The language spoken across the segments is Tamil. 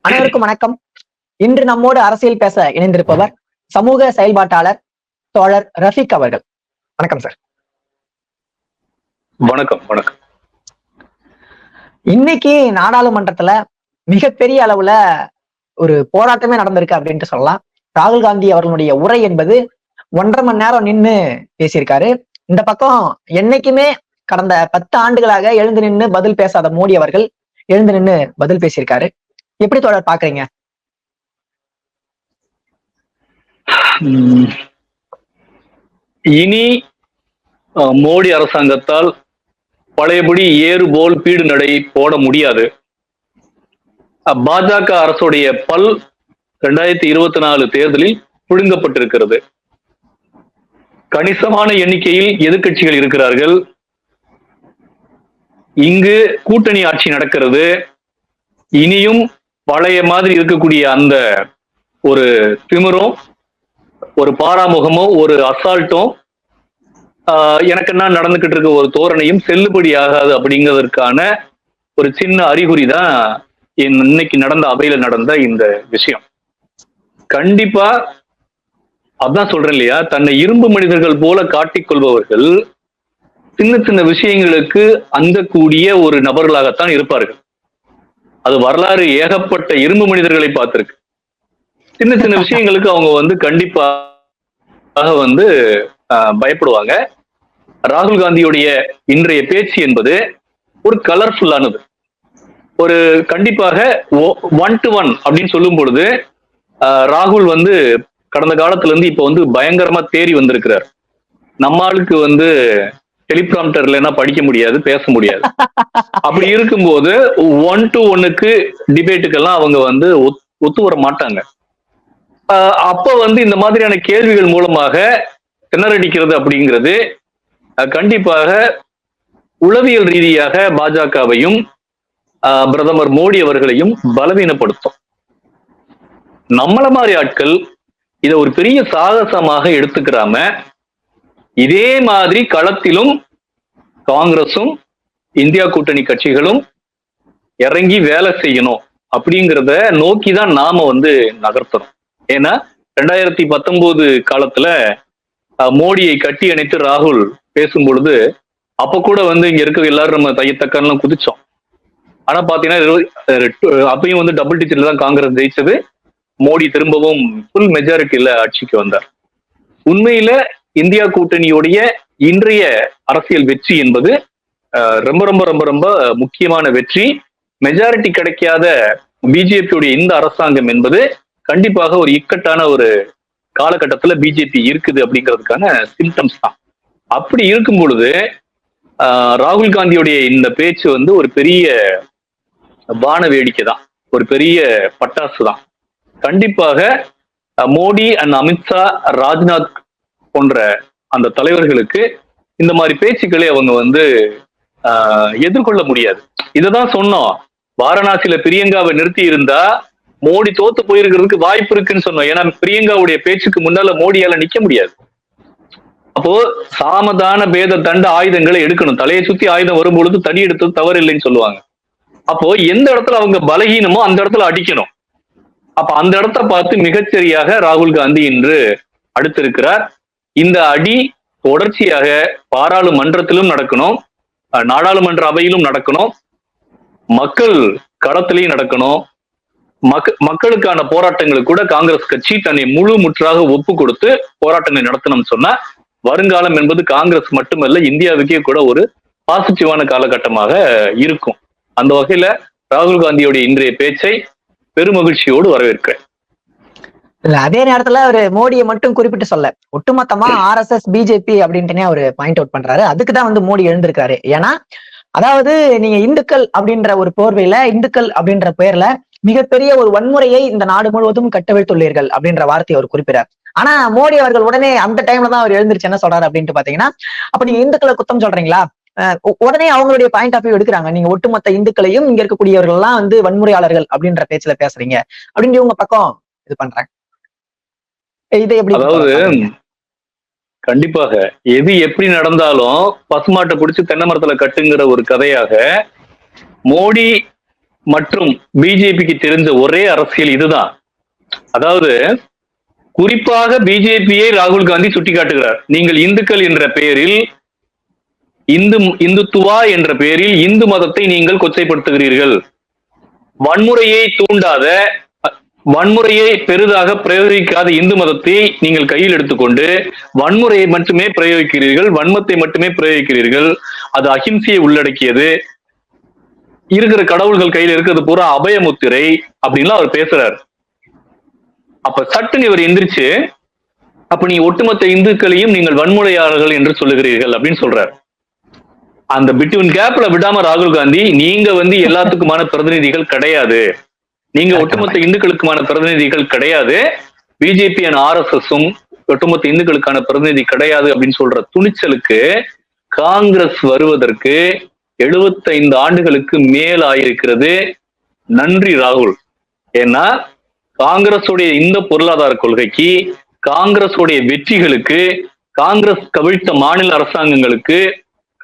அனைவருக்கும் வணக்கம். இன்று நம்மோடு அரசியல் பேச இணைந்திருப்பவர் சமூக செயல்பாட்டாளர் தோழர் ரஃபீக் அவர்கள். வணக்கம் சார். வணக்கம். வணக்கம். இன்னைக்கு நாடாளுமன்றத்துல மிகப்பெரிய அளவுல ஒரு போராட்டமே நடந்திருக்கு அப்படின்ட்டு சொல்லலாம். ராகுல் காந்தி அவர்களுடைய உரை என்பது 1.5 மணி நேரம் நின்னு பேசியிருக்காரு. இந்த பக்கம் என்னைக்குமே கடந்த 10 ஆண்டுகளாக எழுந்து நின்று பதில் பேசாத மோடி அவர்கள் எழுந்து நின்று பதில் பேசியிருக்காரு. எப்படி தொடர் பாக்குறீங்க? இனி மோடி அரசாங்கத்தால் பழையபடி ஏறு போல் பீடு நடை போட முடியாது. பாஜக அரசுடைய பல் 2024 தேர்தலில் புழுங்கப்பட்டிருக்கிறது. கணிசமான எண்ணிக்கையில் எதிர்க்கட்சிகள் இருக்கிறார்கள். இங்கு கூட்டணி ஆட்சி நடக்கிறது. இனியும் பழைய மாதிரி இருக்கக்கூடிய அந்த ஒரு திமிரும் ஒரு பாராமுகமோ ஒரு அசால்ட்டும் எனக்கு என்ன நடந்துகிட்டு இருக்க ஒரு தோரணையும் செல்லுபடி ஆகாது அப்படிங்கிறதுக்கான ஒரு சின்ன அறிகுறி தான் இன்னைக்கு நடந்த அவையில நடந்த இந்த விஷயம். கண்டிப்பா அதான் சொல்றேன் இல்லையா, தன்னை இரும்பு மனிதர்கள் போல காட்டிக்கொள்பவர்கள் சின்ன சின்ன விஷயங்களுக்கு அங்கக்கூடிய ஒரு நபர்களாகத்தான் இருப்பார்கள். அது வரலாறு ஏகப்பட்ட இரும்பு மனிதர்களை பார்த்திருக்கு. சின்ன சின்ன விஷயங்களுக்கு அவங்க கண்டிப்பாக பயப்படுவாங்க. ராகுல் காந்தியுடைய இன்றைய பேச்சு என்பது ஒரு கலர்ஃபுல்லானது. ஒரு கண்டிப்பாக 1 to 1 அப்படின்னு சொல்லும் பொழுது ராகுல் கடந்த காலத்துல இருந்து இப்ப பயங்கரமா தேறி வந்திருக்கிறார். நம்மளுக்கு டெலிபிராம்டர்ல என்ன படிக்க முடியாது, பேச முடியாது. அப்படி இருக்கும்போது 1 to 1க்கு டிபேட்டுக்கெல்லாம் அவங்க ஒத்து வர மாட்டாங்க. அப்ப இந்த மாதிரியான கேள்விகள் மூலமாக திணறடிக்கிறது அப்படிங்கிறது கண்டிப்பாக உளவியல் ரீதியாக பாஜகவையும் பிரதமர் மோடி அவர்களையும் பலவீனப்படுத்தும். நம்மள மாதிரி ஆட்கள் இதை ஒரு பெரிய சாகசமாக எடுத்துக்கிறாம இதே மாதிரி களத்திலும் காங்கிரசும் இந்தியா கூட்டணி கட்சிகளும் இறங்கி வேலை செய்யணும் அப்படிங்கிறத நோக்கிதான் நாம நகர்த்தணும். ஏன்னா 2019 காலத்துல மோடியை கட்டி அணைத்து ராகுல் பேசும் பொழுது அப்ப கூட இங்க இருக்க எல்லாரும் நம்ம தையத்தக்காரெல்லாம் குதிச்சோம். ஆனா பாத்தீங்கன்னா அப்பயும் டபுள் டிஜிட்ல தான் காங்கிரஸ் ஜெயிச்சது. மோடி திரும்பவும் ஃபுல் மெஜாரிட்டியில ஆட்சிக்கு வந்தார். உண்மையில இந்தியா கூட்டணியுடைய இன்றைய அரசியல் வெற்றி என்பது ரொம்ப ரொம்ப ரொம்ப ரொம்ப முக்கியமான வெற்றி. மெஜாரிட்டி கிடைக்காத பிஜேபியுடைய இந்த அரசாங்கம் என்பது கண்டிப்பாக ஒரு இக்கட்டான ஒரு காலகட்டத்துல பிஜேபி இருக்குது அப்படிங்கிறதுக்கான சிம்டம்ஸ் தான். அப்படி இருக்கும் பொழுது ராகுல் காந்தியுடைய இந்த பேச்சு ஒரு பெரிய வான வேடிக்கை தான், ஒரு பெரிய பட்டாசு தான். கண்டிப்பாக மோடி அண்ட் அமித்ஷா, ராஜ்நாத் போன்ற அந்த தலைவர்களுக்கு இந்த மாதிரி பேச்சுக்களை அவங்க எதிர்கொள்ள முடியாது. இததான் சொன்னோம், வாரணாசியில பிரியங்காவை நிறுத்தி இருந்தா மோடி தோத்து போயிருக்கிறதுக்கு வாய்ப்பு இருக்குன்னு சொன்னோம். ஏன்னா பிரியங்காவுடைய பேச்சுக்கு முன்னால மோடியால நிக்க முடியாது. அப்போ சாமதான பேத தண்ட ஆயுதங்களை எடுக்கணும். தலையை சுத்தி ஆயுதம் வரும் பொழுது தடி எடுத்தது தவறு இல்லைன்னு சொல்லுவாங்க. அப்போ எந்த இடத்துல அவங்க பலகீனமோ அந்த இடத்துல அடிக்கணும். அப்ப அந்த இடத்த பார்த்து மிகச்சரியாக ராகுல் காந்தி இன்று அடுத்திருக்கிறார். இந்த அடி தொடர்ச்சியாக பாராளுமன்றத்திலும் நடக்கணும், நாடாளுமன்ற அவையிலும் நடக்கணும், மக்கள் களத்திலையும் நடக்கணும். மக்களுக்கான போராட்டங்களுக்கு கூட காங்கிரஸ் கட்சி தன்னை முழு முற்றாக ஒப்பு கொடுத்து போராட்டங்களை நடத்தணும்னு சொன்னா வருங்காலம் என்பது காங்கிரஸ் மட்டுமல்ல இந்தியாவுக்கே கூட ஒரு பாசிட்டிவான காலகட்டமாக இருக்கும். அந்த வகையில ராகுல் காந்தியோடைய இன்றைய பேச்சை பெருமகிழ்ச்சியோடு வரவேற்கிறேன். இல்ல, அதே நேரத்துல அவரு மோடியை மட்டும் குறிப்பிட்டு சொல்ல, ஒட்டுமொத்தமா RSS பிஜேபி அப்படின்ட்டுனே அவரு பாயிண்ட் அவுட் பண்றாரு. அதுக்குதான் மோடி எழுந்திருக்காரு. ஏன்னா அதாவது நீங்க இந்துக்கள் அப்படின்ற ஒரு போர்வையில, இந்துக்கள் அப்படின்ற பெயர்ல மிகப்பெரிய ஒரு வன்முறையை இந்த நாடு முழுவதும் கட்டவிழ்த்துள்ளீர்கள் அப்படின்ற வார்த்தையை அவர் குறிப்பிடார். ஆனா மோடி அவர்கள் உடனே அந்த டைம்ல தான் அவர் எழுந்திருச்சு என்ன சொல்றாரு அப்படின்ட்டு பாத்தீங்கன்னா, அப்ப நீங்க இந்துக்களை குத்தம் சொல்றீங்களா, உடனே அவங்களுடைய பாயிண்ட் ஆஃப் வியூ எடுக்கிறாங்க. நீங்க ஒட்டுமொத்த இந்துக்களையும் இங்க இருக்கக்கூடியவர்கள் எல்லாம் வன்முறையாளர்கள் அப்படின்ற பேச்சுல பேசுறீங்க அப்படின்னு இவங்க பக்கம் இது பண்றாங்க. இது எப்படி? அதாவது கண்டிப்பாக எது எப்படி நடந்தாலும் பசுமாட்டை பிடிச்சி தென்னை மரத்துல கட்டுங்கிற ஒரு கதையாக மோடி மற்றும் பிஜேபிக்கு தெரிஞ்ச ஒரே அரசியல் இதுதான். அதாவது குறிப்பாக பிஜேபியை ராகுல் காந்தி சுட்டிக்காட்டுகிறார். நீங்கள் இந்துக்கள் என்ற பெயரில், இந்துத்துவா என்ற பெயரில் இந்து மதத்தை நீங்கள் கொச்சைப்படுத்துகிறீர்கள். வன்முறையை தூண்டாத, வன்முறையை பெரிதாக பிரயோகிக்காத இந்து மதத்தை நீங்கள் கையில் எடுத்துக்கொண்டு வன்முறையை மட்டுமே பிரயோகிக்கிறீர்கள், வன்மத்தை மட்டுமே பிரயோகிக்கிறீர்கள். அது அஹிம்சையை உள்ளடக்கியது. இருக்கிற கடவுள்கள் கையில் இருக்கிறது பூரா அபயமுத்திரை அப்படின்லாம் அவர் பேசுறாரு. அப்ப சட்டுன்னு இவர் எந்திரிச்சு, அப்ப நீ ஒட்டுமொத்த இந்துக்களையும் நீங்கள் வன்முறையாளர்கள் என்று சொல்லுகிறீர்கள் அப்படின்னு சொல்றாரு. அந்த பிட்வீன் கேப்ல விடாம ராகுல் காந்தி, நீங்க எல்லாத்துக்குமான பிரதிநிதிகள் கிடையாது, நீங்க ஒட்டுமொத்த இந்துக்களுக்குமான பிரதிநிதிகள் கிடையாது, பிஜேபி அண்ட் ஆர்எஸ்எஸும் ஒட்டுமொத்த இந்துக்களுக்கான பிரதிநிதி கிடையாது அப்படின்னு சொல்ற துணிச்சலுக்கு காங்கிரஸ் வருவதற்கு 75 ஆண்டுகளுக்கு மேல் ஆயிருக்கிறது. நன்றி ராகுல். ஏன்னா காங்கிரஸுடைய இந்த பொருளாதார கொள்கைக்கு, காங்கிரஸுடைய வெற்றிகளுக்கு, காங்கிரஸ் கவிழ்த்த மாநில அரசாங்கங்களுக்கு,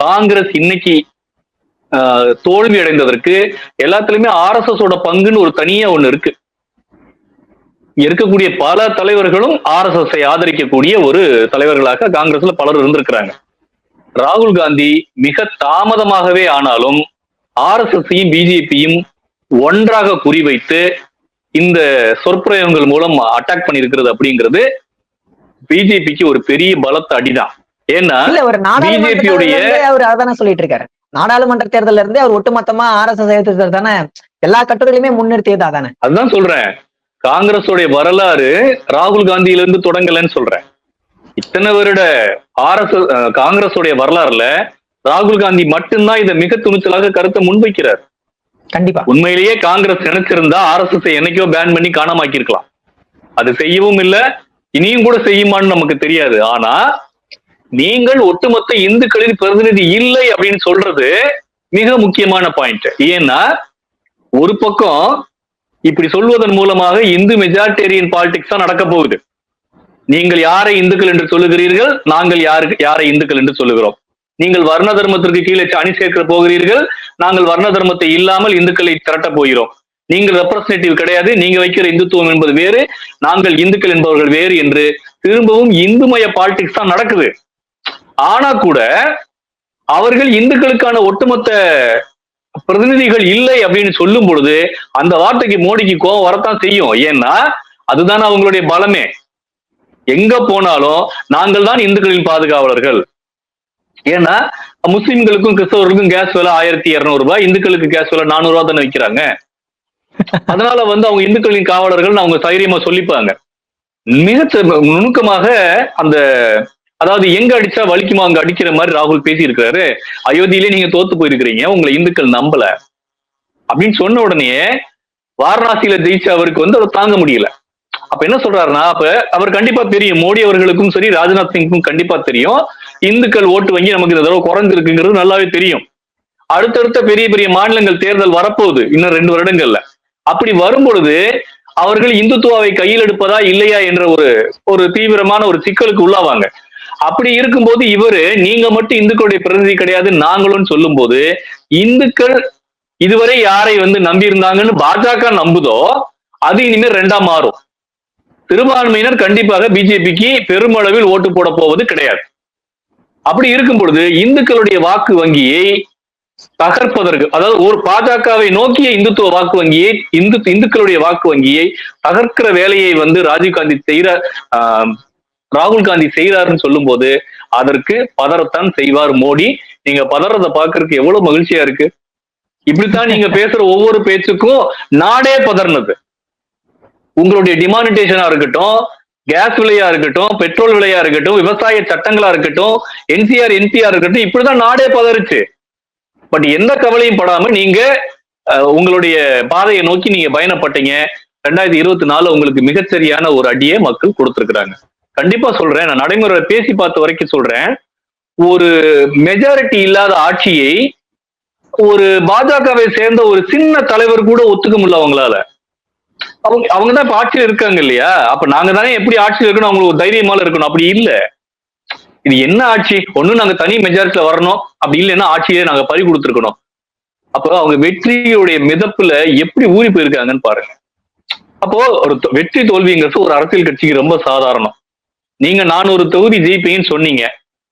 காங்கிரஸ் இன்னைக்கு தோல்வி அடைந்ததற்கு எல்லாத்துலயுமே ஆர்எஸ்எஸ் ஓட பங்குன்னு ஒரு தனியா ஒண்ணு இருக்கு. இருக்கக்கூடிய பல தலைவர்களும் ஆர்எஸ்எஸ் ஆதரிக்கக்கூடிய ஒரு தலைவர்களாக காங்கிரஸ்ல பலர் இருந்திருக்கிறாங்க. ராகுல் காந்தி மிக தாமதமாகவே ஆனாலும் ஆர்எஸ்எஸ்ஸையும் பிஜேபியும் ஒன்றாக குறிவைத்து இந்த சொற்பிரயோகங்கள் மூலம் அட்டாக் பண்ணிருக்கிறது அப்படிங்கிறது பிஜேபிக்கு ஒரு பெரிய பலத்த அடிதான். ஏன்னா பிஜேபியுடைய அவர் அதானே சொல்லிட்டு இருக்காரு, நாடாளுமன்ற தேர்தல இருந்தே அவர் ஒட்டுமொத்தமா ஆர்எஸ்எஸ் எதிர்த்தது தானே, எல்லா கட்டுரையிலுமே முன்னிறுத்தியது அதானே. அதுதான் சொல்றேன், காங்கிரஸோடைய வரலாறு ராகுல் காந்தியிலிருந்து தொடங்கலன்னு சொல்றேன். இத்தனை வருட ஆர்எஸ்எஸ் காங்கிரஸோடைய வரலாறுல ராகுல் காந்தி மட்டும்தான் இதை மிக துணிச்சலாக கருத்தை முன்வைக்கிறார். கண்டிப்பா உண்மையிலேயே காங்கிரஸ் நினைச்சிருந்தா ஆர்எஸ்எஸ் என்னைக்கோ பேன் பண்ணி காணாமாக்கி இருக்கலாம். அது செய்யவும் இல்லை, இனியும் கூட செய்யுமான்னு நமக்கு தெரியாது. ஆனா நீங்கள் ஒட்டுமொத்த இந்துக்களின் பிரதிநிதி இல்லை அப்படின்னு சொல்றது மிக முக்கியமான பாயிண்ட். ஏன்னா ஒரு பக்கம் இப்படி சொல்வதன் மூலமாக இந்து மெஜாரிட்டேரியன் பாலிடிக்ஸ் தான் நடக்க போகுது. நீங்கள் யாரை இந்துக்கள் என்று சொல்லுகிறீர்கள், நாங்கள் யாரை இந்துக்கள் என்று சொல்லுகிறோம். நீங்கள் வர்ண தர்மத்திற்கு கீழே அணி சேர்க்க போகிறீர்கள், நாங்கள் வர்ண தர்மத்தை இல்லாமல் இந்துக்களை திரட்ட போகிறோம். நீங்கள் ரெப்ரசன்டேட்டிவ் கிடையாது, நீங்க வைக்கிற இந்துத்துவம் என்பது வேறு, நாங்கள் இந்துக்கள் என்பவர்கள் வேறு என்று திரும்பவும் இந்துமய பாலிடிக்ஸ் தான் நடக்குது. ஆனா கூட அவர்கள் இந்துக்களுக்கான ஒட்டுமொத்த பிரதிநிதிகள் இல்லை அப்படின்னு சொல்லும் பொழுது அந்த வார்த்தைக்கு மோடிக்கு கோபம் வரத்தான் செய்யும். ஏன்னா அதுதான் அவங்களுடைய பலமே. எங்க போனாலும் நாங்கள் தான் இந்துக்களின் பாதுகாவலர்கள். ஏன்னா முஸ்லிம்களுக்கும் கிறிஸ்தவர்களுக்கும் கேஸ் விலை 1200 ரூபாய், இந்துக்களுக்கு கேஸ் விலை 400 ரூபாய் தானே வைக்கிறாங்க. அதனால அவங்க இந்துக்களின் காவலர்கள் அவங்க தைரியமா சொல்லிப்பாங்க. மிக நுணுக்கமாக அந்த, அதாவது எங்க அடிச்சா வலிக்குமா அங்க அடிக்கிற மாதிரி ராகுல் பேசி இருக்கிறாரு. அயோத்தியிலே நீங்க தோத்து போயிருக்கிறீங்க, உங்களை இந்துக்கள் நம்பல அப்படின்னு சொன்ன உடனே வாரணாசியில ஜெயிச்சு அவருக்கு அவர் தாங்க முடியல. அப்ப என்ன சொல்றாருன்னா, அப்ப அவர் கண்டிப்பா தெரியும், மோடி அவர்களுக்கும் சரி ராஜ்நாத் சிங்க்கும் கண்டிப்பா தெரியும், இந்துக்கள் ஓட்டு வங்கி நமக்கு இந்த தடவை குறைஞ்சிருக்குங்கிறது நல்லாவே தெரியும். அடுத்தடுத்த பெரிய பெரிய மாநிலங்கள் தேர்தல் வரப்போகுது இன்னும் 2 வருடங்கள்ல. அப்படி வரும் பொழுது அவர்கள் இந்துத்துவாவை கையில் எடுப்பதா இல்லையா என்ற ஒரு தீவிரமான ஒரு சிக்கலுக்கு உள்ளாவாங்க. அப்படி இருக்கும்போது இவரு நீங்க மட்டும் இந்துக்களுடைய பிரதிநிதி கிடையாது நாங்களும் சொல்லும் போது, இந்துக்கள் இதுவரை யாரை நம்பி இருந்தாங்கன்னு பாஜக நம்புதோ அது இனிமேல் 2ஆ மாறும். சிறுபான்மையினர் கண்டிப்பாக பிஜேபிக்கு பெருமளவில் ஓட்டு போட போவது கிடையாது. அப்படி இருக்கும் பொழுது இந்துக்களுடைய வாக்கு வங்கியை தகர்ப்பதற்கு, அதாவது ஒரு பாஜகவை நோக்கிய இந்துத்துவ வாக்கு வங்கியை, இந்துக்களுடைய வாக்கு வங்கியை தகர்க்கிற வேலையை ராகுல் காந்தி செய்யறாருன்னு சொல்லும் போது அதற்கு பதறத்தான் செய்வார் மோடி. நீங்க பதறத பாக்குறதுக்கு எவ்வளவு மகிழ்ச்சியா இருக்கு. இப்படித்தான் நீங்க பேசுற ஒவ்வொரு பேச்சுக்கும் நாடே பதறினது. உங்களுடைய டிமானிட்டேஷனா இருக்கட்டும், கேஸ் விலையா இருக்கட்டும், பெட்ரோல் விலையா இருக்கட்டும், விவசாய சட்டங்களா இருக்கட்டும், என்சிஆர் என்பிஆர் இருக்கட்டும், இப்படிதான் நாடே பதறிச்சு. பட் எந்த கவலையும் படாம நீங்க உங்களுடைய பாதையை நோக்கி நீங்க பயணப்பட்டீங்க. 2024 உங்களுக்கு மிகச்சரியான ஒரு அடியை மக்கள் கொடுத்திருக்கிறாங்க. கண்டிப்பா சொல்றேன், நான் நடைமுறை பேசி பார்த்த வரைக்கும் சொல்றேன், ஒரு மெஜாரிட்டி இல்லாத ஆட்சியை ஒரு பாஜகவை சேர்ந்த ஒரு சின்ன தலைவர் கூட ஒத்துக்க முடியல அவங்களால. அவங்கதான் இப்ப ஆட்சியில் இருக்காங்க இல்லையா, அப்ப நாங்க தானே எப்படி ஆட்சியில் இருக்கணும், அவங்களுக்கு ஒரு தைரியமால இருக்கணும். அப்படி இல்ல, இது என்ன ஆட்சி, ஒண்ணு நாங்க தனி மெஜாரிட்டியில வரணும், அப்படி இல்லைன்னா ஆட்சியே நாங்க பறி கொடுத்துருக்கணும். அப்போ அவங்க வெற்றியுடைய மிதப்புல எப்படி ஊறி போயிருக்காங்கன்னு பாருங்க. அப்போ ஒரு வெற்றி தோல்விங்கிறது ஒரு அரசியல் கட்சிக்கு ரொம்ப சாதாரணம். நீங்க 400 தொகுதி ஜெயிப்பீங்கன்னு சொன்னீங்க,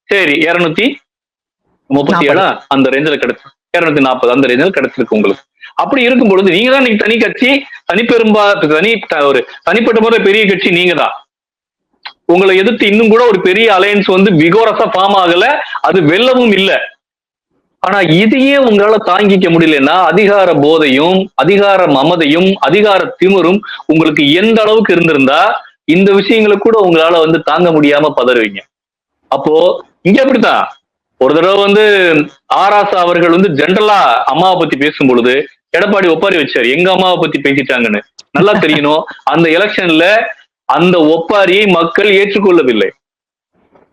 சரி 237 அந்த ரேஞ்சில் கிடைச்சு, 240 அந்த ரேஞ்சில் கிடைச்சிருக்கு உங்களுக்கு. அப்படி இருக்கும் பொழுது நீங்க தான் நீங்க தனி கட்சி, ஒரு தனிப்பட்ட முறை பெரிய கட்சி நீங்க தான். உங்களை எதிர்த்து இன்னும் கூட ஒரு பெரிய அலையன்ஸ் வந்து விகோரஸா ஃபார்ம் ஆகல, அது வெல்லவும் இல்லை. ஆனா இதையே உங்களால தாங்கிக்க முடியலன்னா அதிகார போதையும் அதிகார மமதையும் அதிகார திமிரும் உங்களுக்கு எந்த அளவுக்கு இருந்திருந்தா இந்த விஷயங்களை கூட உங்களால வந்து தாங்க முடியாம பதறுவீங்க. அப்போ இங்க அப்படித்தான் ஒரு தடவை வந்து ஆராசா அவர்கள் வந்து ஜென்ரலா அம்மாவை பத்தி பேசும் பொழுது எடப்பாடி ஒப்பாரி வச்சாரு, எங்க அம்மாவை பத்தி பேசிட்டாங்கன்னு. நல்லா தெரியணும், அந்த எலெக்ஷன்ல அந்த ஒப்பாரியை மக்கள் ஏற்றுக்கொள்ளவில்லை.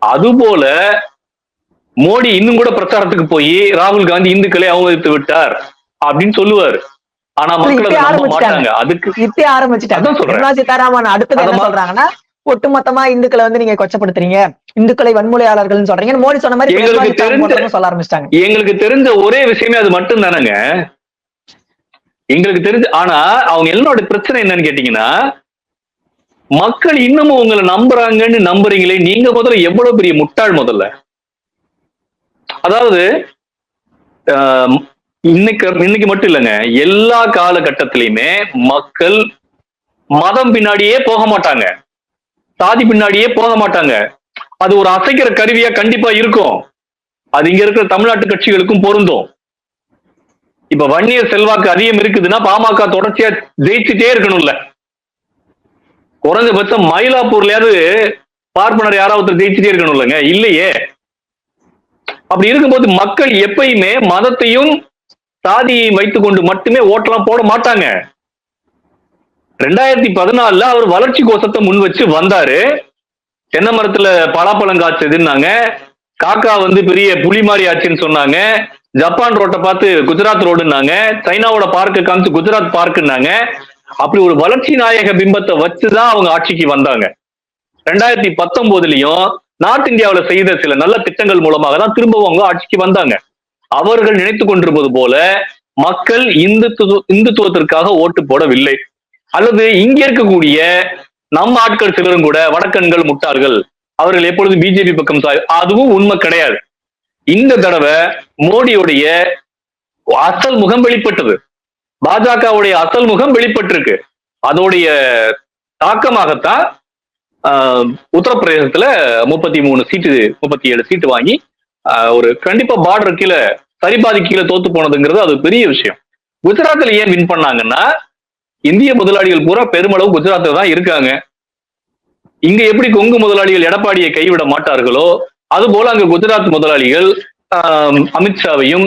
அதுபோல மோடி இன்னும் கூட பிரச்சாரத்துக்கு போய் ராகுல் காந்தி இந்துக்களை அவமதித்து விட்டார் அப்படின்னு சொல்லுவாரு. ஆனா மக்கள் நம்ப மாட்டாங்க. அதுக்கு இப்பே ஆரம்பிச்சுட்டாங்க. நிர்மலா சீதாராமன் அடுத்தது என்ன சொல்றாங்கன்னா, ஒட்டுமொத்தமா இந்துக்களை வந்து நீங்க கொச்சப்படுத்துறீங்க, இந்துக்களை வன்முறையாளர்கள் சொல்றீங்க, மோடி சொன்ன மாதிரி சொல்ல ஆரம்பிச்சிட்டாங்க. எங்களுக்கு தெரிஞ்ச ஒரே விஷயமே அது மட்டும் தானங்க எங்களுக்கு தெரிஞ்சு. ஆனா அவங்க என்னோட பிரச்சனை என்னன்னு கேட்டீங்கன்னா, மக்கள் இன்னமும் உங்களை நம்புறாங்கன்னு நம்புறீங்களே, நீங்க முதல்ல எவ்வளவு பெரிய முட்டாள் முதல்ல. அதாவது இன்னைக்கு மட்டும் இல்லைங்க, எல்லா காலகட்டத்திலையுமே மக்கள் மதம் பின்னாடியே போக மாட்டாங்க, சாதி பின்னாடியே போக மாட்டாங்க. அது ஒரு அசைக்கிற கருவியா கண்டிப்பா இருக்கும். அது இங்க இருக்கிற தமிழ்நாட்டு கட்சிகளுக்கும் பொருந்தும். இப்ப வன்னியர் செல்வாக்கு அதிகம் இருக்குதுன்னா பாமக தொடர்ச்சியா ஜெயிச்சுட்டே இருக்கணும்ல. குறைஞ்சபட்சம் மயிலாப்பூர்லயாவது பார்ப்பனர் யாராவது ஜெயிச்சுட்டே இருக்கணும் இல்லைங்க, இல்லையே. அப்படி இருக்கும்போது மக்கள் எப்பயுமே மதத்தையும் சாதியை வைத்துக் கொண்டு மட்டுமே ஓட்டெல்லாம் போட மாட்டாங்க. 2014 அவர் வளர்ச்சி கோஷத்தை முன் வச்சு வந்தாரு. தென்னை மரத்துல பலாப்பழம் காய்ச்சதுன்னாங்க, காக்கா வந்து பெரிய புலி மாதிரி ஆச்சுன்னு சொன்னாங்க, ஜப்பான் ரோட்டை பார்த்து குஜராத் ரோடுன்னாங்க, சைனாவோட பார்க்க காமிச்சு குஜராத் பார்க்குன்னாங்க. அப்படி ஒரு வளர்ச்சி நாயக பிம்பத்தை வச்சுதான் அவங்க ஆட்சிக்கு வந்தாங்க. 2019லயும் நார்த் இந்தியாவில் செய்த சில நல்ல திட்டங்கள் மூலமாக தான் திரும்பவும் அவங்க ஆட்சிக்கு வந்தாங்க. அவர்கள் நினைத்துக் கொண்டிருப்பது போல மக்கள் இந்துத்துவத்திற்காக ஓட்டு போடவில்லை. அல்லது இங்க இருக்கக்கூடிய நம்ம ஆட்கள் சிலரும் கூட வடக்கன்கள் முட்டார்கள், அவர்கள் எப்பொழுதும் பிஜேபி பக்கம் அதுவும் உண்மை கிடையாது. இந்த தடவை மோடியுடைய அசல் முகம் வெளிப்பட்டது, பாஜகவுடைய அசல் முகம் வெளிப்பட்டிருக்கு. அதோடைய தாக்கமாகத்தான் உத்தரப்பிரதேசத்துல 33 சீட்டு 37 சீட்டு வாங்கி ஒரு கண்டிப்பா பார்டர் கீழே சரிபாதி கீழே தோத்து போனதுங்கிறது அது பெரிய விஷயம். குஜராத்ல ஏன் வின் பண்ணாங்கன்னா, இந்திய முதலாளிகள் பூரா பெருமளவு குஜராத்ல தான் இருக்காங்க. இங்க எப்படி கொங்கு முதலாளிகள் எடப்பாடியை கைவிட மாட்டார்களோ அது போல அங்க குஜராத் முதலாளிகள் அமித்ஷாவையும்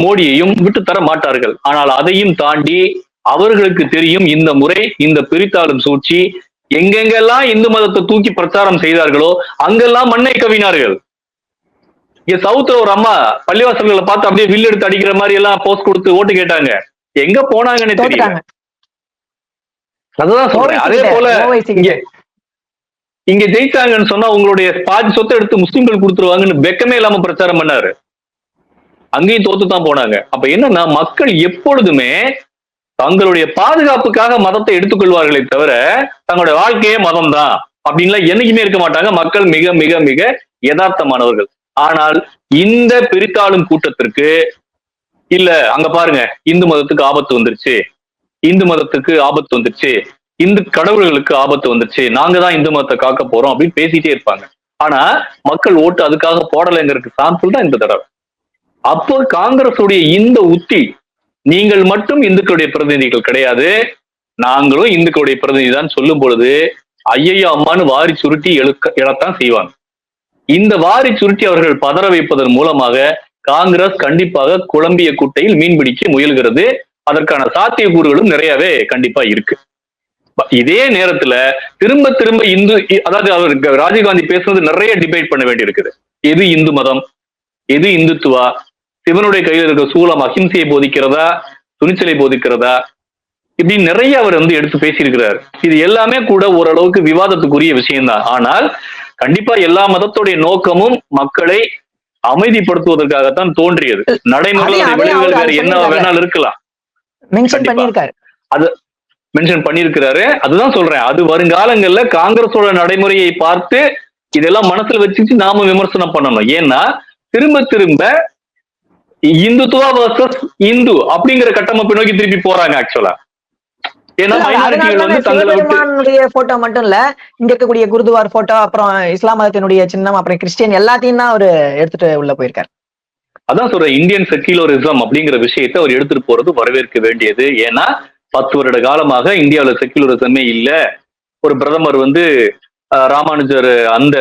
மோடியையும் விட்டு தர மாட்டார்கள். ஆனால் அதையும் தாண்டி அவர்களுக்கு தெரியும், இந்த முறை இந்த பிரித்தாளும் சூழ்ச்சி எங்கெங்கெல்லாம் இந்து மதத்தை தூக்கி பிரச்சாரம் செய்தார்களோ அங்கெல்லாம் மண்ணை கவினார்கள். இங்க சவுத்துல ஒரு அம்மா பள்ளிவாசல்களை பார்த்து அப்படியே வில் எடுத்து அடிக்கிற மாதிரி எல்லாம் போஸ்ட் கொடுத்து ஓட்டு கேட்டாங்க, எங்க போனாங்கன்னு தெரியல. அதுதான் சொல்றேன். அதே போல இங்க ஜெயிச்சாங்கன்னு சொன்னா உங்களுடைய பாதி சொத்தை எடுத்து முஸ்லிம்கள் கொடுத்துருவாங்கன்னு வெக்கமே இல்லாம பிரச்சாரம் பண்ணாரு. அங்கேயும் தோத்துதான் போனாங்க. அப்ப என்னன்னா, மக்கள் எப்பொழுதுமே தங்களுடைய பாதுகாப்புக்காக மதத்தை எடுத்துக்கொள்வார்களே தவிர தங்களுடைய வாழ்க்கையே மதம் தான் அப்படின்லாம் என்னைக்குமே இருக்க மாட்டாங்க. மக்கள் மிக மிக மிக யதார்த்தமானவர்கள். ஆனால் இந்த பிரித்தாளும் கூட்டத்திற்கு இல்ல, அங்க பாருங்க இந்து மதத்துக்கு ஆபத்து வந்துருச்சு, இந்து மதத்துக்கு ஆபத்து வந்துருச்சு, இந்து கடவுள்களுக்கு ஆபத்து வந்துருச்சு, நாங்க தான் இந்து மதத்தை காக்க போறோம் அப்படின்னு பேசிட்டே இருப்பாங்க. ஆனா மக்கள் ஓட்டு அதுக்காக போடலைங்கிறதுக்கு சாம்பிள் தான் இந்த தடவை. அப்போ காங்கிரஸ் உடைய இந்த உத்தி, நீங்கள் மட்டும் இந்துக்களுடைய பிரதிநிதிகள் கிடையாது, நாங்களும் இந்துக்களுடைய பிரதிநிதி தான் சொல்லும் பொழுது ஐயையோ அம்மான்னு வாரி சுருட்டி எழத்தான் செய்வாங்க. இந்த வாரி சுருட்டி அவர்கள் பதற வைப்பதன் மூலமாக காங்கிரஸ் கண்டிப்பாக குழம்பிய குட்டையில் மீன் பிடிக்க முயல்கிறது. அதற்கான சாத்தியக்கூறுகளும் நிறையவே கண்டிப்பா இருக்கு. இதே நேரத்துல திரும்ப திரும்ப அதாவது அவருக்கு ராஜீவ்காந்தி பேசுறது நிறைய டிபேட் பண்ண வேண்டி இருக்குது. எது இந்து மதம், எது இந்துத்துவா, சிவனுடைய கையில் இருக்க சூலம் அஹிம்சையை போதிக்கிறதா, துணிச்சலை போதிக்கிறதா, இப்படி நிறைய அவர் எடுத்து பேசியிருக்கிறார். இது எல்லாமே கூட ஓரளவுக்கு விவாதத்துக்குரிய விஷயம்தான். ஆனால் கண்டிப்பா எல்லா மதத்துடைய நோக்கமும் மக்களை அமைதிப்படுத்துவதற்காகத்தான் தோன்றியது. நடைமுறையில் அதை விளைவுகள் வேற என்ன வேணாலும் இருக்கலாம். மென்ஷன் பண்ணியிருக்காரு. அது மென்ஷன் பண்ணியிருக்கிறாரு. அதுதான் சொல்றேன். அது வருங்காலங்கள்ல காங்கிரஸோட நடைமுறையை பார்த்து இதெல்லாம் மனசுல வச்சுட்டு நாம விமர்சனம் பண்ணணும். ஏன்னா திரும்ப திரும்ப இந்துத்துவா வர்சஸ் இந்து அப்படிங்கிற கட்டமைப்பு நோக்கி திருப்பி போறாங்க ஆக்சுவலா. ஏன்னா மைனாரிட்டிகள் வந்து சிவபெருமானுடைய போட்டோ மட்டும் இல்ல, இங்க இருக்கக்கூடிய குருதுவார் போட்டோ, அப்புறம் இஸ்லாம் மதத்தினுடைய சின்னம், அப்புறம் கிறிஸ்டியன் எல்லாத்தையும் தான் அவரு எடுத்துட்டு உள்ள போயிருக்காரு. அதான் சொல்றேன், இந்தியன் செக்யூலரிசம் அப்படிங்கிற விஷயத்தை அவர் எடுத்துட்டு போறது வரவேற்க வேண்டியது. ஏன்னா 10 வருட காலமாக இந்தியாவில செக்யூலரிசமே இல்ல. ஒரு பிரதமர் வந்து ராமானுஜர் அந்த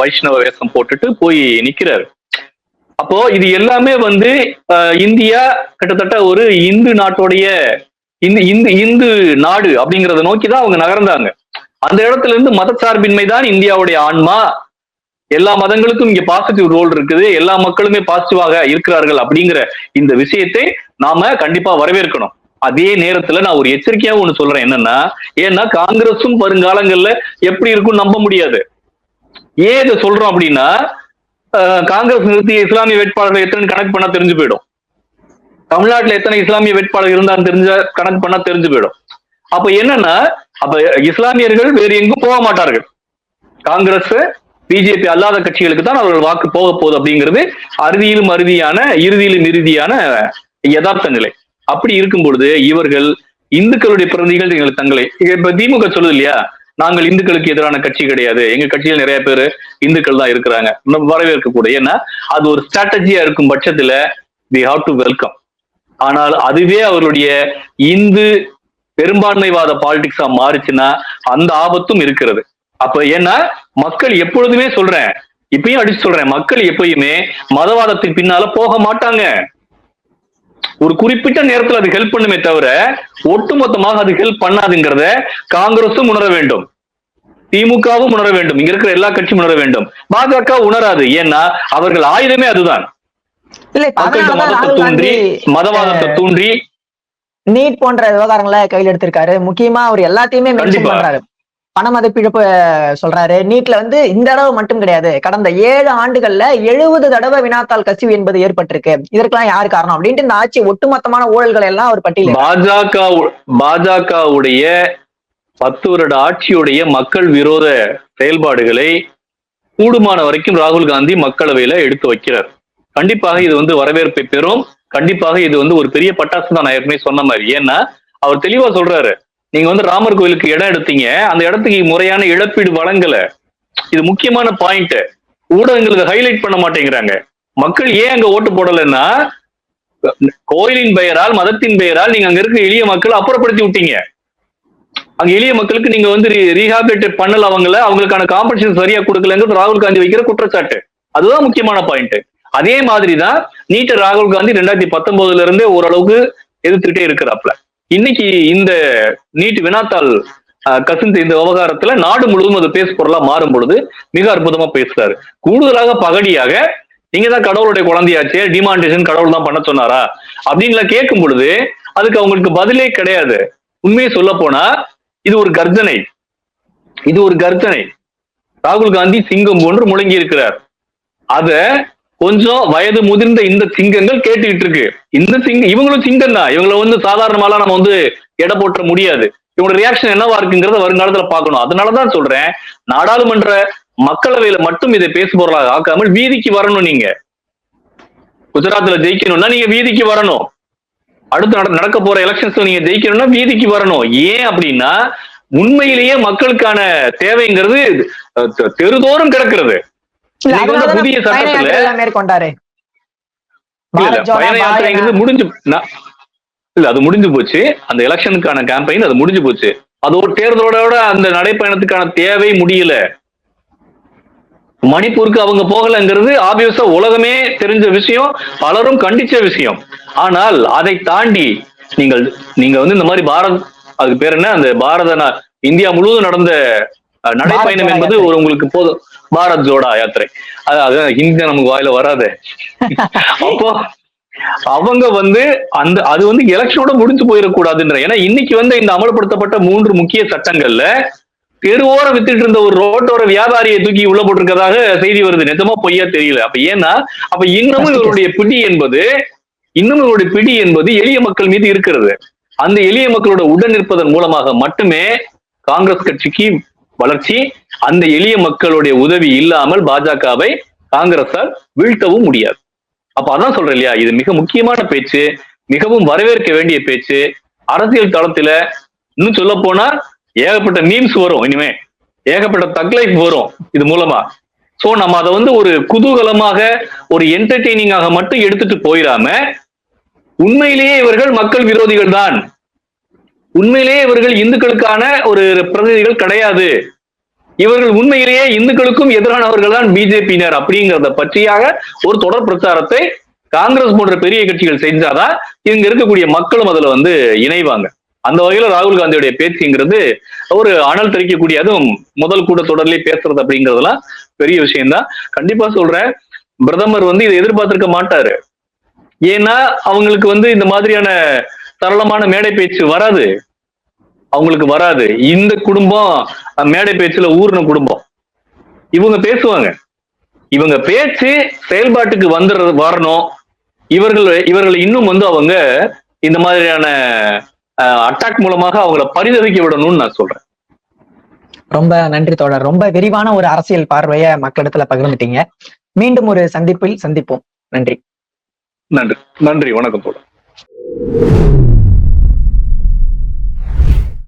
வைஷ்ணவ வேஷம் போட்டுட்டு போய் நிக்கிறாரு. அப்போ இது எல்லாமே வந்து இந்தியா கிட்டத்தட்ட ஒரு இந்து நாட்டுடைய இந்து நாடு அப்படிங்கறத நோக்கிதான் அவங்க நகர்ந்தாங்க. அந்த இடத்துல இருந்து மதச்சார்பின்மை தான் இந்தியாவுடைய ஆன்மா. எல்லா மதங்களுக்கும் இங்க பாசிட்டிவ் ரோல் இருக்குது, எல்லா மக்களுமே பாசிட்டிவாக இருக்கிறார்கள் அப்படிங்கிற இந்த விஷயத்தை நாம கண்டிப்பா வரவேற்கணும். அதே நேரத்துல நான் ஒரு எச்சரிக்கையா ஒண்ணு சொல்றேன், என்னன்னா ஏன்னா காங்கிரஸும் வருங்காலங்கள்ல எப்படி இருக்கும்னு நம்ப முடியாது. ஏன் இதை சொல்றோம் அப்படின்னா, காங்கிரஸ் நிறுத்திய இஸ்லாமிய வேட்பாளர்கள் எத்தனை கணக்கு பண்ணா தெரிஞ்சு போயிடும். தமிழ்நாட்டுல எத்தனை இஸ்லாமிய வேட்பாளர் இருந்தாலும் கணக்கு பண்ணா தெரிஞ்சு போயிடும். அப்ப என்னன்னா, அப்ப இஸ்லாமியர்கள் வேறு எங்கும் போக மாட்டார்கள். காங்கிரஸ் பிஜேபி அல்லாத கட்சிகளுக்கு தான் அவர்கள் வாக்கு போக போகுது அப்படிங்கிறது இறுதியிலும் இறுதியான யதார்த்த நிலை. அப்படி இருக்கும் பொழுது இவர்கள் இந்துக்களுடைய பிரதிகள் தங்களை இப்ப திமுக சொல்லுது இல்லையா, நாங்கள் இந்துக்களுக்கு எதிரான கட்சி கிடையாது, எங்க கட்சியில் நிறைய பேர் இந்துக்கள் தான் இருக்கிறாங்க, வரவேற்கக்கூடிய. ஏன்னா அது ஒரு ஸ்ட்ராட்டஜியா இருக்கும் பட்சத்துல we have to welcome. ஆனால் அதுவே அவர்களுடைய இந்து பெரும்பான்மைவாத பாலிடிக்ஸா மாறுச்சுன்னா அந்த ஆபத்தும் இருக்கிறது. அப்ப ஏன்னா மக்கள் எப்பொழுதுமே சொல்றேன், இப்பயும் அடிச்சு சொல்றேன், மக்கள் எப்பயுமே மதவாதத்தின் பின்னால போக மாட்டாங்க. ஒரு குறிப்பிட்ட நேரத்தில் அது ஹெல்ப் பண்ணுமே தவிர ஒட்டுமொத்தமாக அது ஹெல்ப் பண்ணாதுங்கிறத காங்கிரஸும் உணர வேண்டும், திமுகவும் உணர வேண்டும், இங்க இருக்கிற எல்லா கட்சியும் உணர வேண்டும். பாஜக உணராது. ஏன்னா அவர்கள் ஆயுதமே அதுதான். மதவாதத்தை தூண்டி நீட் போன்ற விவகாரங்களை கையில் எடுத்திருக்காரு. முக்கியமா அவர் எல்லாத்தையுமே மென்ஷன் பண்றாரு. பண மதிப்பிழப்பு சொல்றாரு. நீட்ல வந்து இந்த தடவை மட்டும் கிடையாது, கடந்த 7 ஆண்டுகள்ல 70 தடவை வினாத்தாள் கசிவு என்பது ஏற்பட்டிருக்கு. இதற்கெல்லாம் யாரு காரணம் அப்படின்ட்டு இந்த ஆட்சி ஒட்டுமொத்தமான ஊழல்களை எல்லாம் அவர் பட்டியல். பாஜகவுடைய 10 வருட ஆட்சியுடைய மக்கள் விரோத செயல்பாடுகளை கூடுமான வரைக்கும் ராகுல் காந்தி மக்களவையில எடுத்து வைக்கிறார். கண்டிப்பாக இது வந்து வரவேற்பை பெறும். கண்டிப்பாக இது வந்து ஒரு பெரிய பட்டாசு தான், நான் ஏற்கனவே சொன்ன மாதிரி. ஏன்னா அவர் தெளிவா சொல்றாரு, நீங்க வந்து ராமர் கோயிலுக்கு இடம் எடுத்தீங்க, அந்த இடத்துக்கு முறையான இழப்பீடு வழங்கல. இது முக்கியமான பாயிண்ட். ஊடகங்களுக்கு ஹைலைட் பண்ண மாட்டேங்கிறாங்க. மக்கள் ஏன் அங்க ஓட்டு போடலைன்னா, கோயிலின் பெயரால் மதத்தின் பெயரால் நீங்க அங்க இருக்க எளிய மக்களை அப்புறப்படுத்தி விட்டீங்க. அங்க எளிய மக்களுக்கு நீங்க வந்து ரீஹாபிலிட்டேட் பண்ணல, அவங்களுக்கான காம்பன்சேஷன் சரியா கொடுக்கலங்கிறது ராகுல் காந்தி வைக்கிற குற்றச்சாட்டு. அதுதான் முக்கியமான பாயிண்ட். அதே மாதிரிதான் நீட்ட ராகுல் காந்தி 2019 இருந்தே ஓரளவுக்கு எதிர்த்துட்டே இருக்கிறாப்ல. இன்னைக்கு இந்த நீட் வினாத்தாள் கசிந்த இந்த விவகாரத்துல நாடு முழுவதும் அது பேசு பொருளா மாறும் பொழுது மிக அற்புதமா பேசுறாரு. கூடுதலாக பகடியாக, நீங்க தான் கடவுளுடைய குழந்தையாச்சே, டிமாண்டேஷன் கடவுள் தான் பண்ண சொன்னாரா அப்படின்ல கேட்கும் பொழுது அதுக்கு அவங்களுக்கு பதிலே கிடையாது. உண்மையை சொல்ல போனா இது ஒரு கர்ஜனை. ராகுல் காந்தி சிங்கம் போன்று முழங்கி இருக்கிறார். அத கொஞ்சம் வயது முதிர்ந்த இந்த சிங்கங்கள் கேட்டுக்கிட்டு இருக்கு. இந்த இவங்களும் சிங்கம் தான். இவங்களை வந்து சாதாரணமாலாம் நம்ம வந்து எடை போட்ட முடியாது. இவங்களோட ரியாக்ஷன் என்னவா இருக்குங்கிறத வருங்காலத்துல பார்க்கணும். அதனாலதான் சொல்றேன், நாடாளுமன்ற மக்களவையில மட்டும் இதை பேசு பொருளாக ஆக்காமல் வீதிக்கு வரணும். நீங்க குஜராத்ல ஜெயிக்கணும்னா நீங்க வீதிக்கு வரணும். அடுத்து நடக்க போற எலெக்ஷன்ஸ் நீங்க ஜெயிக்கணும்னா வீதிக்கு வரணும். ஏன் அப்படின்னா உண்மையிலேயே மக்களுக்கான தேவைங்கிறது தெருதோறும் கிடக்கிறது. புதிய சட்டத்துல மேற்கொண்டாரு. பயண யாத்திரைங்கிறது முடிஞ்சு போச்சு. அந்த எலெக்ஷனுக்கான கேம்பெயின் அது முடிஞ்சு போச்சு. அது ஒரு தேர்தலோட அந்த நடைப்பயணத்துக்கான தேவை முடியல. மணிப்பூருக்கு அவங்க போகலங்கிறது ஆப்வியஸா உலகமே தெரிஞ்ச விஷயம், பலரும் கண்டிச்ச விஷயம். ஆனால் அதை தாண்டி நீங்க வந்து இந்த மாதிரி அதுக்கு பேர் என்ன, அந்த இந்தியா முழுவதும் நடந்த நடைப்பயணம் என்பது உங்களுக்கு போதும். பாரத் ஜோடா யாத்திரை, அதாவது ஹிந்தி நமக்கு வாயில வராது. அப்போ அவங்க வந்து அது வந்து எலெக்ஷனோட முடிஞ்சு போயிடக்கூடாதுன்ற. ஏன்னா இன்னைக்கு வந்து இந்த அமல்படுத்தப்பட்ட 3 முக்கிய சட்டங்கள்ல தெருவோரம் வித்துட்டு இருந்த ஒரு ரோட்டோர வியாபாரியை தூக்கி உள்ள போட்டிருக்கிறதாக செய்தி வருது. நிஜமா பொய்யா தெரியல. அப்ப ஏன்னா அப்ப இன்னமும் இவருடைய பிடி என்பது எளிய மக்கள் மீது இருக்கிறது. அந்த எளிய மக்களோட உடன் நிற்பதன் மூலமாக மட்டுமே காங்கிரஸ் கட்சிக்கு வளர்ச்சி. அந்த எளிய மக்களுடைய உதவி இல்லாமல் பாஜகவை காங்கிரஸால் வீழ்த்தவும் முடியாது. அப்ப அதான் சொல்றேன் இல்லையா, இது மிக முக்கியமான பேச்சு, மிகவும் வரவேற்க வேண்டிய பேச்சு. அரசியல் தளத்துல இன்னும் சொல்ல போனா ஏகப்பட்ட மீம்ஸ் வரும், இனிமே ஏகப்பட்ட தக்லைஃப் வரும் இது மூலமா. சோ நம்ம அதை ஒரு குதூகலமாக ஒரு என்டர்டெய்னிங்காக மட்டும் எடுத்துட்டு போயிடாம, உண்மையிலேயே இவர்கள் மக்கள் விரோதிகள் தான், உண்மையிலேயே இவர்கள் இந்துக்களுக்கான ஒரு பிரதிநிதிகள் கிடையாது, இவர்கள் உண்மையிலேயே இந்துக்களுக்கும் எதிரானவர்கள் தான் பிஜேபியினர் அப்படிங்கறத பற்றியாக ஒரு தொடர் பிரச்சாரத்தை காங்கிரஸ் போன்ற பெரிய கட்சிகள் செஞ்சாதான் இங்க இருக்கக்கூடிய மக்களும் அதுல இணைவாங்க. அந்த வகையில ராகுல் காந்தியுடைய பேச்சுங்கிறது ஒரு அனல் தெரிக்கக்கூடிய, அதுவும் முதல் கூட்டத்தொடர்லயே பேசுறது அப்படிங்கறதெல்லாம் பெரிய விஷயம்தான். கண்டிப்பா சொல்றேன், பிரதமர் இதை எதிர்பார்த்திருக்க மாட்டாரு. ஏன்னா அவங்களுக்கு இந்த மாதிரியான சரளமான மேடை பேச்சு வராது, அவங்களுக்கு வராது. இந்த குடும்பம் மேடை பேச்சுல ஊர்ன குடும்பம். இவங்க பேசுவாங்க, இவங்க பேச்சு செயல்பாட்டுக்கு வரணும். இவர்கள் இன்னும் அவங்க இந்த மாதிரியான அட்டாக் மூலமாக அவங்கள பரிதவிக்க விடணும்னு நான் சொல்றேன். ரொம்ப நன்றி தோழர். ரொம்ப விரிவான ஒரு அரசியல் பார்வைய மக்களிடத்துல பகிர்ந்துட்டீங்க. மீண்டும் ஒரு சந்திப்பில் சந்திப்போம். நன்றி. நன்றி. வணக்கம் தோழர்.